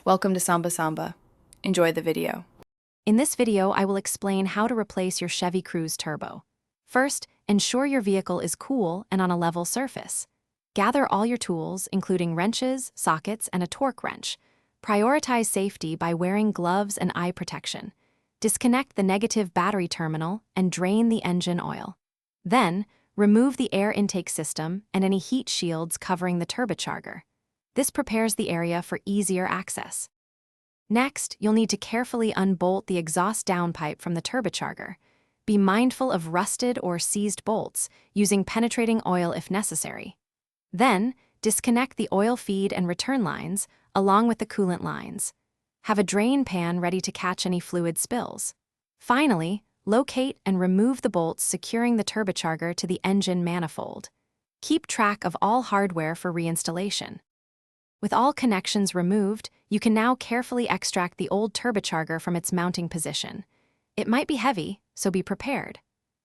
Welcome to Samba Samba. Enjoy the video. In this video, I will explain how to replace your Chevy Cruze turbo. First, ensure your vehicle is cool and on a level surface. Gather all your tools, including wrenches, sockets, and a torque wrench. Prioritize safety by wearing gloves and eye protection. Disconnect the negative battery terminal and drain the engine oil. Then, remove the air intake system and any heat shields covering the turbocharger. This prepares the area for easier access. Next, you'll need to carefully unbolt the exhaust downpipe from the turbocharger. Be mindful of rusted or seized bolts, using penetrating oil if necessary. Then, disconnect the oil feed and return lines, along with the coolant lines. Have a drain pan ready to catch any fluid spills. Finally, locate and remove the bolts securing the turbocharger to the engine manifold. Keep track of all hardware for reinstallation. With all connections removed, you can now carefully extract the old turbocharger from its mounting position. It might be heavy, so be prepared.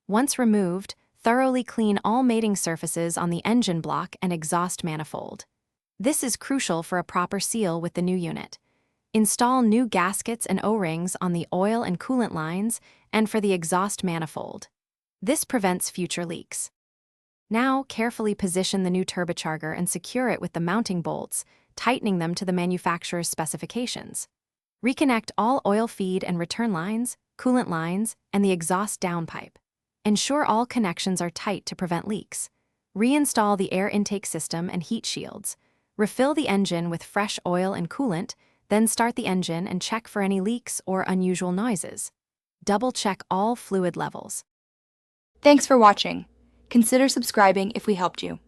Once removed, thoroughly clean all mating surfaces on the engine block and exhaust manifold. This is crucial for a proper seal with the new unit. Install new gaskets and O-rings on the oil and coolant lines and for the exhaust manifold. This prevents future leaks. Now, carefully position the new turbocharger and secure it with the mounting bolts, tightening them to the manufacturer's specifications. Reconnect all oil feed and return lines, coolant lines, and the exhaust downpipe. Ensure all connections are tight to prevent leaks. Reinstall the air intake system and heat shields. Refill the engine with fresh oil and coolant, then start the engine and check for any leaks or unusual noises. Double-check all fluid levels. Thanks for watching. Consider subscribing if we helped you.